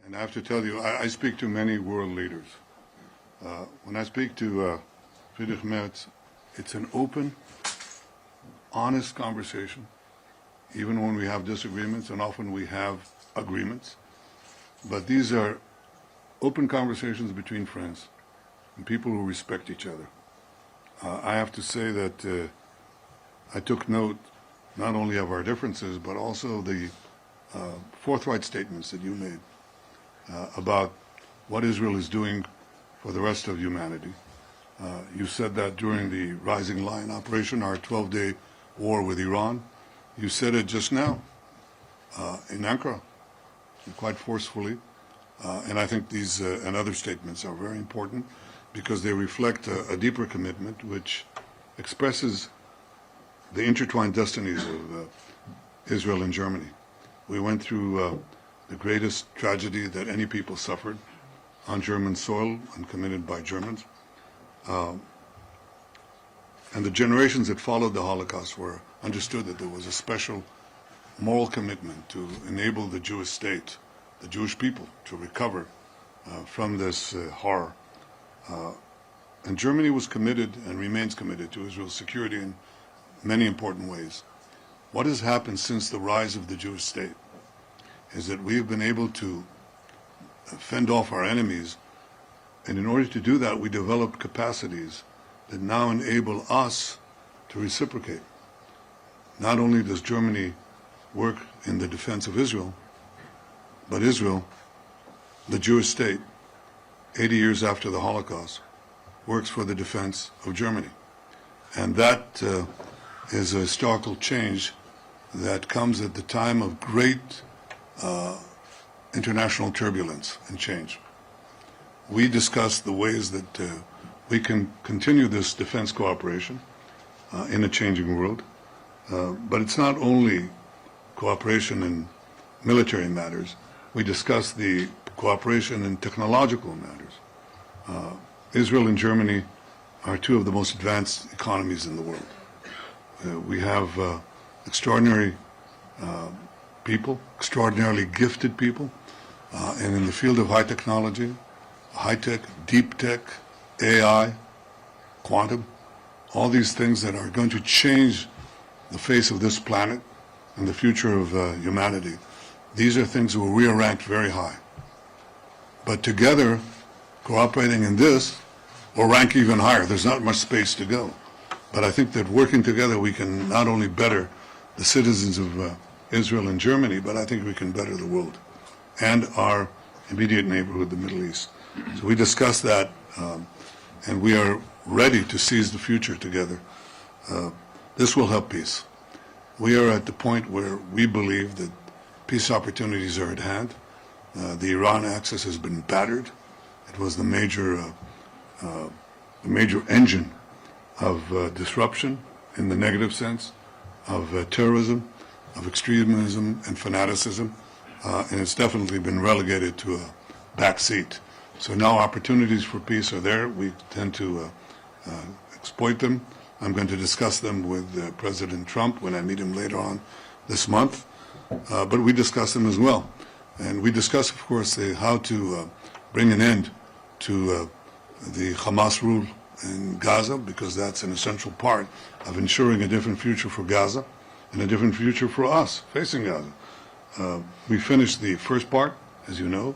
And I have to tell you, I speak to many world leaders. When I speak to Friedrich Merz, it's an open, honest conversation, even when we have disagreements, and often we have agreements. But these are open conversations between friends and people who respect each other. I have to say that I took note not only of our differences, but also the forthright statements that you made about what Israel is doing for the rest of humanity. You said that during the Rising Lion operation, our 12-day war with Iran. You said it just now in Ankara, quite forcefully. And I think these and other statements are very important because they reflect a deeper commitment which expresses the intertwined destinies of Israel and Germany. We went through the greatest tragedy that any people suffered on German soil and committed by Germans. And the generations that followed the Holocaust were understood that there was a special moral commitment to enable the Jewish state, the Jewish people, to recover from this horror. And Germany was committed and remains committed to Israel's security in many important ways. What has happened since the rise of the Jewish state is that we have been able to fend off our enemies, and in order to do that, we developed capacities that now enable us to reciprocate. Not only does Germany work in the defense of Israel, but Israel, the Jewish state, 80 years after the Holocaust, works for the defense of Germany. And that is a historical change that comes at the time of great international turbulence and change. We discussed the ways that we can continue this defense cooperation in a changing world, but it's not only cooperation in military matters. We discussed the cooperation in technological matters. Israel and Germany are two of the most advanced economies in the world. We have extraordinary people, extraordinarily gifted people, and in the field of high technology, high-tech, deep tech, AI, quantum, all these things that are going to change the face of this planet and the future of humanity. These are things where we are ranked very high. But together, cooperating in this, we'll rank even higher. There's not much space to go. But I think that working together, we can not only better the citizens of Israel and Germany, but I think we can better the world and our immediate neighborhood, the Middle East. So we discussed that, and we are ready to seize the future together. This will help peace. We are at the point where we believe that peace opportunities are at hand. The Iran axis has been battered. It was the major engine of disruption in the negative sense, of terrorism, of extremism and fanaticism, and it's definitely been relegated to a back seat. So now opportunities for peace are there. We tend to exploit them. I'm going to discuss them with President Trump when I meet him later on this month, but we discuss them as well. And we discuss, of course, how to bring an end to the Hamas rule in Gaza, because that's an essential part of ensuring a different future for Gaza and a different future for us facing Gaza. We finished the first part, as you know,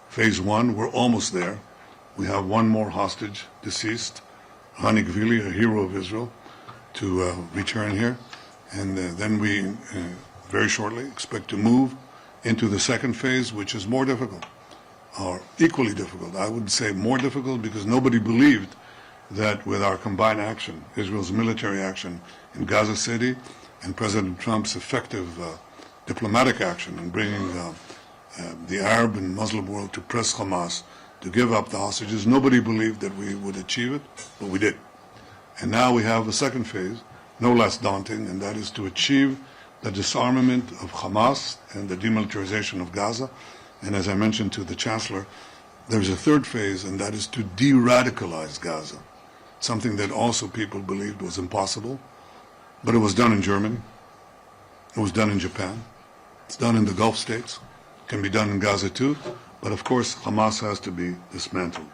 phase one. We're almost there. We have one more hostage deceased, Hani Gvili, a hero of Israel, to return here. And then we, very shortly, expect to move into the second phase, which is more difficult, or equally difficult. I would say more difficult because nobody believed that with our combined action, Israel's military action in Gaza City and President Trump's effective diplomatic action in bringing the Arab and Muslim world to press Hamas to give up the hostages, nobody believed that we would achieve it, but we did. And now we have a second phase, no less daunting, and that is to achieve the disarmament of Hamas and the demilitarization of Gaza. And as I mentioned to the Chancellor, there's a third phase, and that is to de-radicalize Gaza, something that also people believed was impossible. But it was done in Germany. It was done in Japan. It's done in the Gulf states, can be done in Gaza too, but of course Hamas has to be dismantled.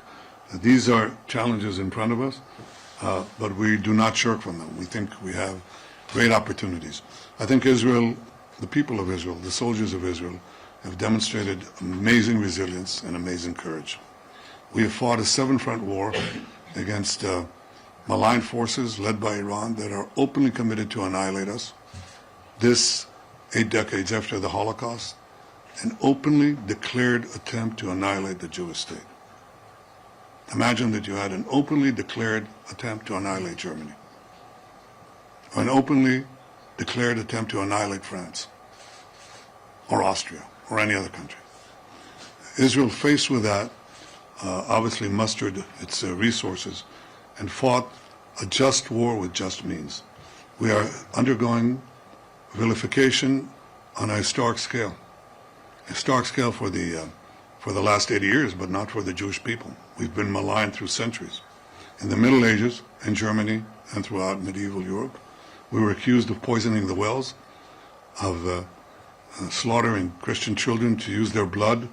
These are challenges in front of us, but we do not shirk from them. We think we have great opportunities. I think Israel, the people of Israel, the soldiers of Israel, have demonstrated amazing resilience and amazing courage. We have fought a seven-front war against malign forces led by Iran that are openly committed to annihilate us. This, 8 decades after the Holocaust, an openly declared attempt to annihilate the Jewish state. Imagine that you had an openly declared attempt to annihilate Germany, or an openly declared attempt to annihilate France, or Austria, or any other country. Israel, faced with that, obviously mustered its resources and fought a just war with just means. We are undergoing vilification on a historic scale for the last 80 years, but not for the Jewish people. We've been maligned through centuries. In the Middle Ages, in Germany, and throughout medieval Europe, we were accused of poisoning the wells, of slaughtering Christian children to use their blood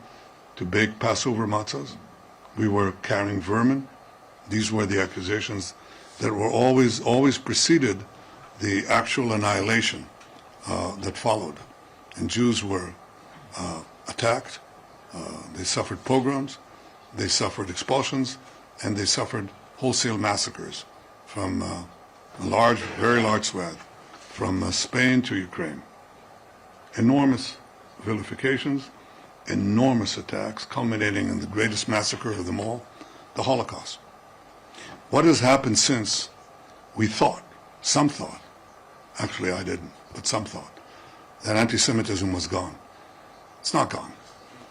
to bake Passover matzahs. We were carrying vermin. These were the accusations that were always preceded the actual annihilation that followed. And Jews were attacked, they suffered pogroms, they suffered expulsions, and they suffered wholesale massacres from a very large swath, from Spain to Ukraine. Enormous vilifications, enormous attacks, culminating in the greatest massacre of them all, the Holocaust. What has happened since? We thought, some thought, actually I didn't, but some thought, that anti-Semitism was gone. It's not gone.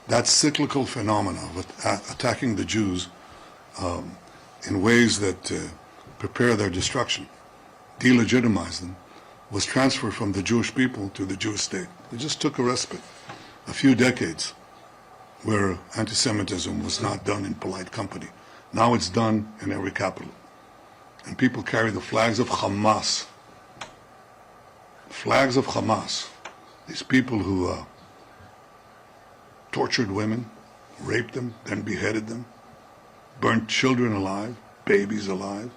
That cyclical phenomena of attacking the Jews in ways that prepare their destruction, delegitimize them, was transferred from the Jewish people to the Jewish state. It just took a respite, a few decades, where anti-Semitism was not done in polite company. Now it's done in every capital. And people carry the flags of Hamas. Flags of Hamas. These people who tortured women, raped them, then beheaded them, burnt children alive, babies alive,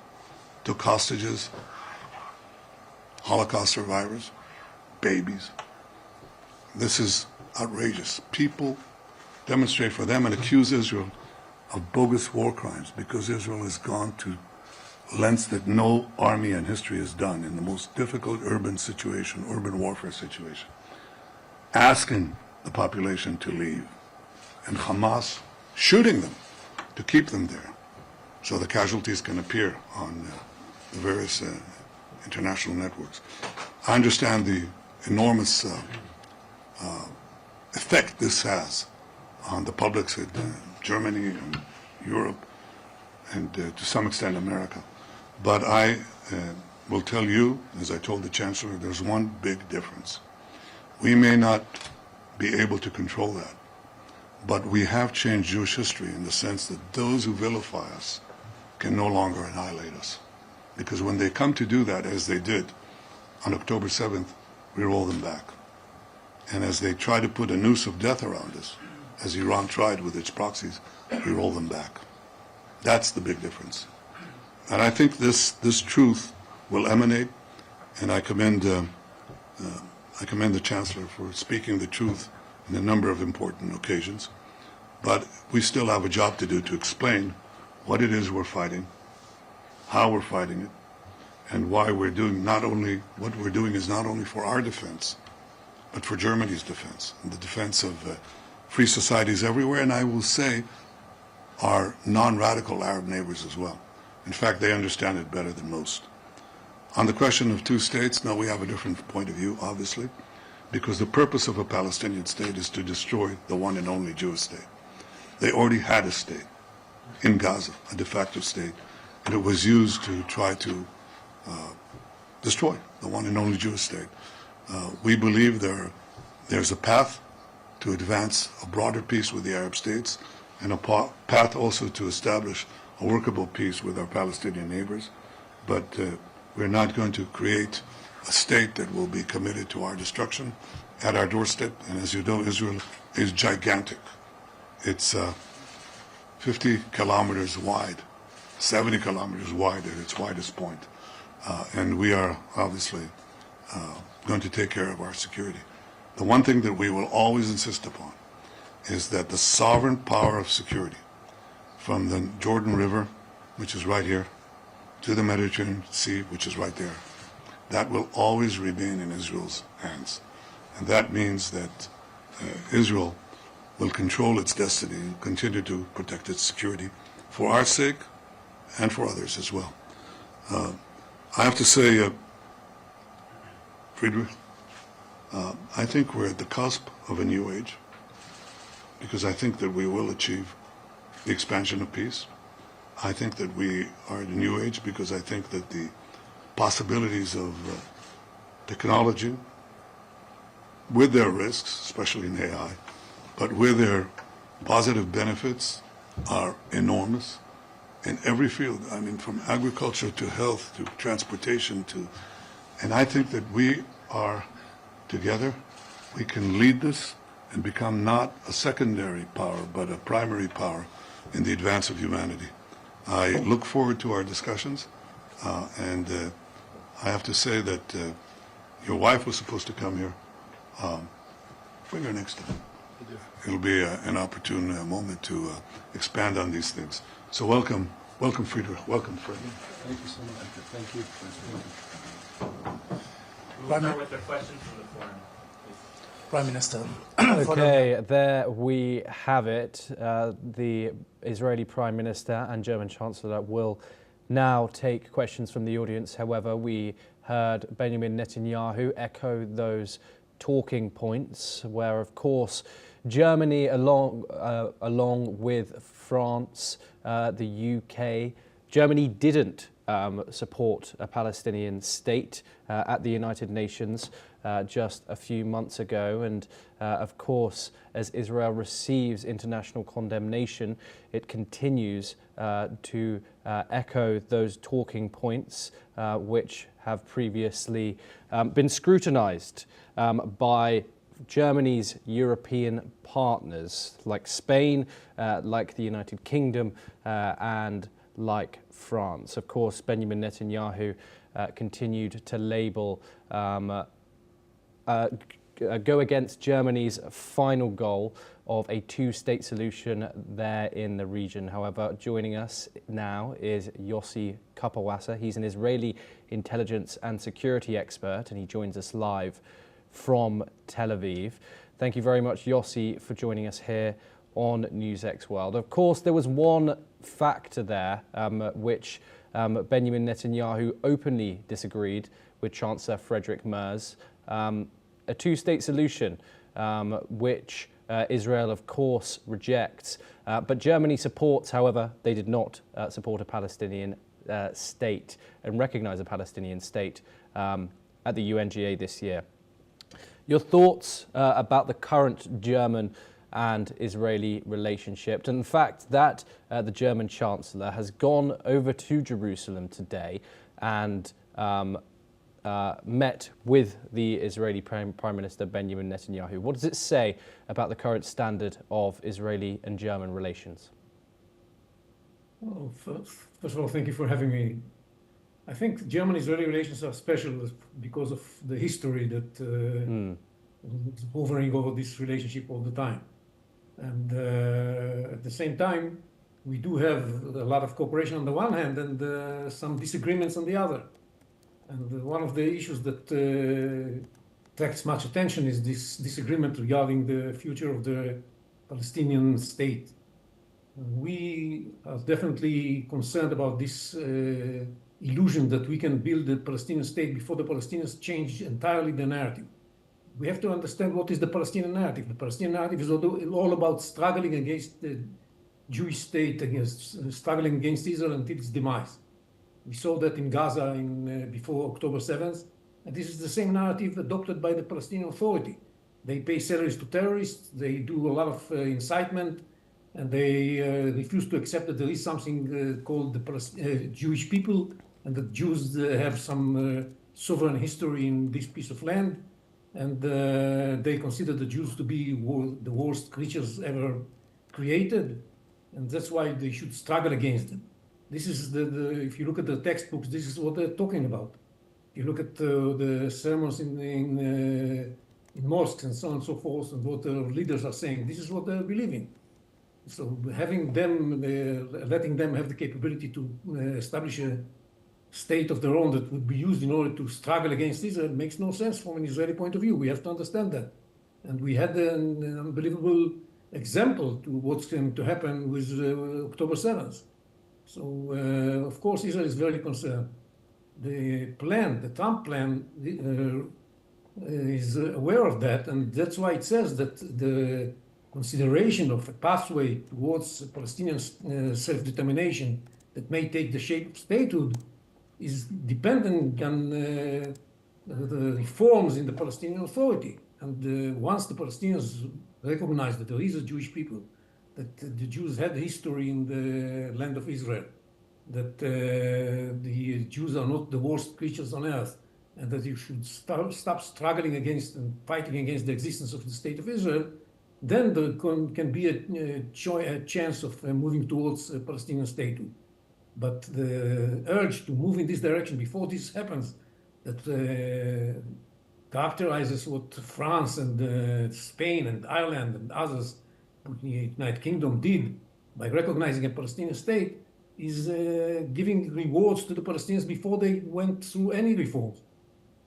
took hostages, Holocaust survivors, babies. This is outrageous. People demonstrate for them and accuse Israel of bogus war crimes because Israel has gone to lengths that no army in history has done in the most difficult urban warfare situation, asking the population to leave, and Hamas shooting them to keep them there so the casualties can appear on the various international networks. I understand the enormous effect this has on the publics in Germany and Europe and to some extent America. But I will tell you, as I told the Chancellor, there's one big difference. We may not be able to control that, but we have changed Jewish history in the sense that those who vilify us can no longer annihilate us. Because when they come to do that, as they did on October 7th, we roll them back. And as they try to put a noose of death around us, as Iran tried with its proxies, we roll them back. That's the big difference. And I think this truth will emanate, and I commend the Chancellor for speaking the truth in a number of important occasions. But we still have a job to do to explain what it is we're fighting, how we're fighting it, and why we're doing what we're doing is not only for our defense, but for Germany's defense, and the defense of free societies everywhere, and I will say our non-radical Arab neighbors as well. In fact, they understand it better than most. On the question of two states, no, we have a different point of view, obviously, because the purpose of a Palestinian state is to destroy the one and only Jewish state. They already had a state in Gaza, a de facto state, and it was used to try to destroy the one and only Jewish state. We believe there's a path to advance a broader peace with the Arab states and a path also to establish a workable peace with our Palestinian neighbors. But we're not going to create a state that will be committed to our destruction at our doorstep. And as you know, Israel is gigantic. It's 50 kilometers wide, 70 kilometers wide at its widest point. And we are obviously going to take care of our security. The one thing that we will always insist upon is that the sovereign power of security from the Jordan River, which is right here, to the Mediterranean Sea, which is right there, that will always remain in Israel's hands. And that means that Israel will control its destiny, continue to protect its security for our sake and for others as well. I have to say, Friedrich, I think we're at the cusp of a new age, because I think that we will achieve the expansion of peace. I think that we are at a new age because I think that the possibilities of technology, with their risks, especially in AI, but with their positive benefits, are enormous in every field. I mean, from agriculture to health to transportation to, and I think that we are together, we can lead this and become not a secondary power, but a primary power in the advance of humanity. I look forward to our discussions, and I have to say that your wife was supposed to come here. Bring her next time. It'll be an opportune moment to expand on these things. So welcome, Friedrich. Welcome, Fred. Thank you so much. Thank you. We'll start with the questions from the forum. Prime Minister. Okay, there we have it. The Israeli Prime Minister and German Chancellor will now take questions from the audience. However, we heard Benjamin Netanyahu echo those talking points, where, of course, Germany, along with France, the UK, Germany didn't support a Palestinian state at the United Nations just a few months ago. And of course, as Israel receives international condemnation, it continues to echo those talking points, which have previously been scrutinized by Germany's European partners, like Spain, like the United Kingdom, and like France. Of course, Benjamin Netanyahu continued to label, go against Germany's final goal of a two-state solution there in the region. However, joining us now is Yossi Kapawasa. He's an Israeli intelligence and security expert, and he joins us live from Tel Aviv. Thank you very much, Yossi, for joining us here on NewsX World. Of course, there was one factor there which Benjamin Netanyahu openly disagreed with Chancellor Friedrich Merz, a two-state solution, which Israel, of course, rejects. But Germany supports, however, they did not support a Palestinian state and recognize a Palestinian state at the UNGA this year. Your thoughts about the current German and Israeli relationship, and in fact that the German Chancellor has gone over to Jerusalem today and met with the Israeli Prime Minister Benjamin Netanyahu. What does it say about the current standard of Israeli and German relations? Well, first of all, thank you for having me. I think German-Israeli relations are special because of the history that is hovering over this relationship all the time. And at the same time, we do have a lot of cooperation on the one hand and some disagreements on the other. And one of the issues that attracts much attention is this disagreement regarding the future of the Palestinian state. We are definitely concerned about this illusion that we can build a Palestinian state before the Palestinians change entirely the narrative. We have to understand what is the Palestinian narrative. The Palestinian narrative is all about struggling against the Jewish state, struggling against Israel until its demise. We saw that in Gaza before October 7th, and this is the same narrative adopted by the Palestinian Authority. They pay salaries to terrorists, they do a lot of incitement, and they refuse to accept that there is something called the Jewish people, and that Jews have some sovereign history in this piece of land. and they consider the Jews to be the worst creatures ever created, and that's why they should struggle against them. This is if you look at the textbooks, this is what they're talking about. If you look at the sermons in mosques and so on and so forth, and what the leaders are saying, this is what they're believing. So having them, letting them have the capability to establish a state of their own that would be used in order to struggle against Israel makes no sense from an Israeli point of view. We have to understand that. And we had an unbelievable example to what's going to happen with October 7th. So, of course, Israel is very concerned. The Trump plan, is aware of that, and that's why it says that the consideration of a pathway towards Palestinian self-determination that may take the shape of statehood is dependent on the reforms in the Palestinian Authority. And once the Palestinians recognize that there is a Jewish people, that the Jews had a history in the land of Israel, that the Jews are not the worst creatures on earth, and that you should stop struggling against and fighting against the existence of the state of Israel, then there can be a chance of moving towards a Palestinian statehood. But the urge to move in this direction before this happens, that characterizes what France and Spain and Ireland and others, the United Kingdom, did by recognizing a Palestinian state, is giving rewards to the Palestinians before they went through any reforms.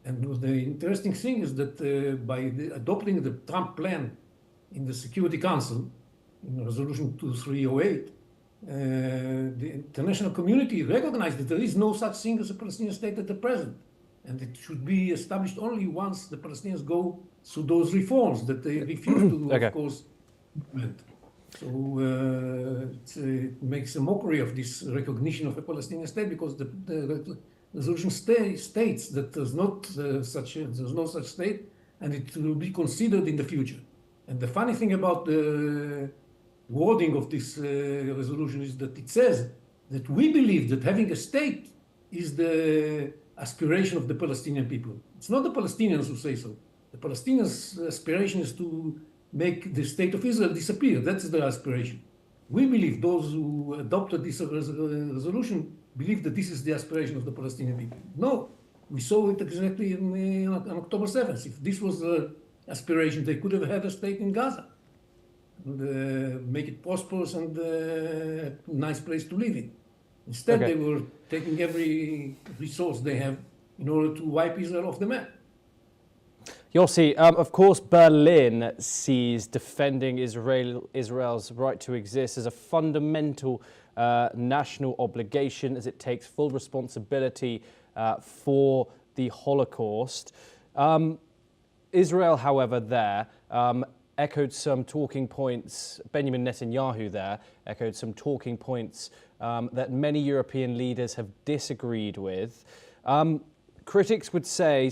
And the interesting thing is that by adopting the Trump plan in the Security Council, in Resolution 2308, the international community recognized that there is no such thing as a Palestinian state at the present. And it should be established only once the Palestinians go through those reforms that they refuse to, of course, implement. So it makes a mockery of this recognition of a Palestinian state, because the resolution states that there's no such state, and it will be considered in the future. And the funny thing about the wording of this resolution is that it says that we believe that having a state is the aspiration of the Palestinian people. It's not the Palestinians who say so. The Palestinians' aspiration is to make the state of Israel disappear. That's their aspiration. We believe, those who adopted this resolution believe that this is the aspiration of the Palestinian people. No, we saw it exactly on October 7th. If this was the aspiration, they could have had a state in Gaza and make it prosperous and a nice place to live in. Instead, they were taking every resource they have in order to wipe Israel off the map. Yossi, of course, Berlin sees defending Israel's right to exist as a fundamental national obligation, as it takes full responsibility for the Holocaust. Israel, however, echoed some talking points. Benjamin Netanyahu echoed some talking points that many European leaders have disagreed with. Critics would say,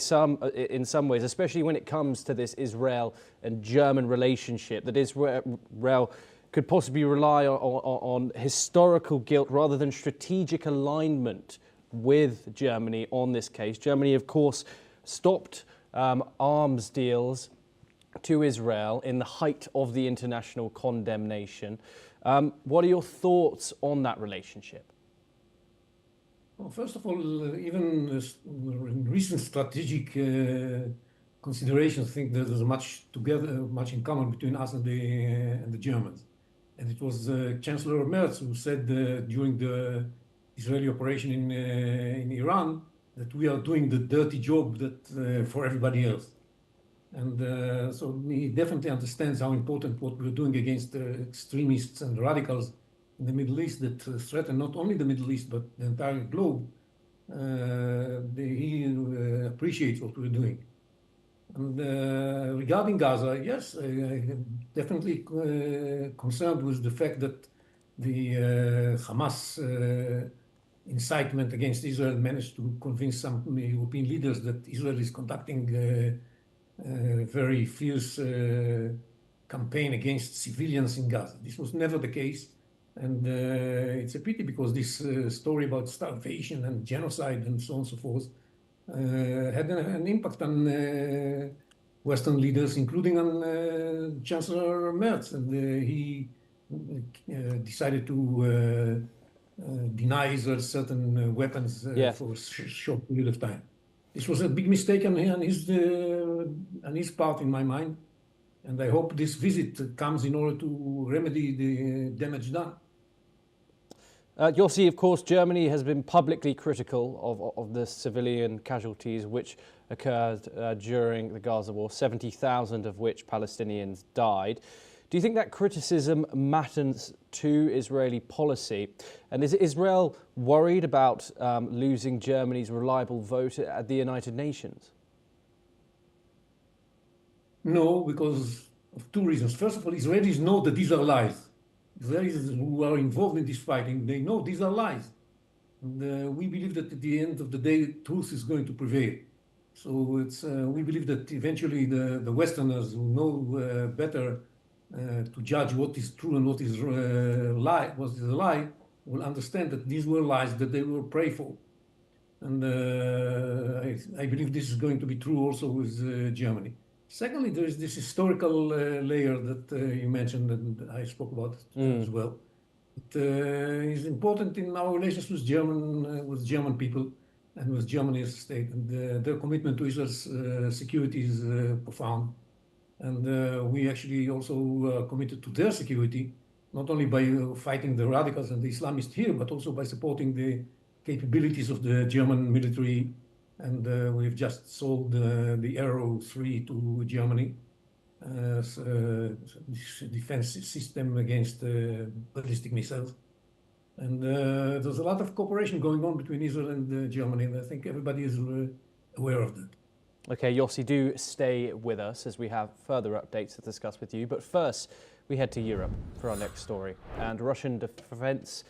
in some ways, especially when it comes to this Israel and German relationship, that Israel could possibly rely on historical guilt rather than strategic alignment with Germany on this case. Germany, of course, stopped arms deals to Israel in the height of the international condemnation. What are your thoughts on that relationship? Well, first of all, even in recent strategic considerations, I think that there's much in common between us and the Germans. And it was Chancellor Merz who said during the Israeli operation in Iran that we are doing the dirty job for everybody else. And so he definitely understands how important what we're doing against extremists and radicals in the Middle East that threaten not only the Middle East but the entire globe. He appreciates what we're doing. And regarding Gaza, yes, I'm definitely concerned with the fact that the Hamas incitement against Israel managed to convince some European leaders that Israel is conducting a very fierce campaign against civilians in Gaza. This was never the case. And it's a pity, because this story about starvation and genocide and so on and so forth had an impact on Western leaders, including on Chancellor Merz, and he decided to deny Israel certain weapons Yes. for a short period of time. This was a big mistake on his part, in my mind, and I hope this visit comes in order to remedy the damage done. Yossi, of course, Germany has been publicly critical of the civilian casualties which occurred during the Gaza war, 70,000 of which Palestinians died. Do you think that criticism matters to Israeli policy? And is Israel worried about losing Germany's reliable vote at the United Nations? No, because of two reasons. First of all, Israelis know that these are lies. Israelis who are involved in this fighting, they know these are lies. And we believe that at the end of the day, truth is going to prevail. So we believe that eventually the Westerners who know better to judge what is true and what is a lie, will understand that these were lies that they will pray for. And I believe this is going to be true also with Germany. Secondly, there is this historical layer that you mentioned and I spoke about as well. It is important in our relations with German people and with Germany as a state. And their commitment to Israel's security is profound. And we actually also committed to their security, not only by fighting the radicals and the Islamists here, but also by supporting the capabilities of the German military. And we've just sold the Arrow 3 to Germany as a defense system against ballistic missiles. And there's a lot of cooperation going on between Israel and Germany, and I think everybody is aware of that. Okay, Yossi, do stay with us as we have further updates to discuss with you. But first, we head to Europe for our next story. And Russian defense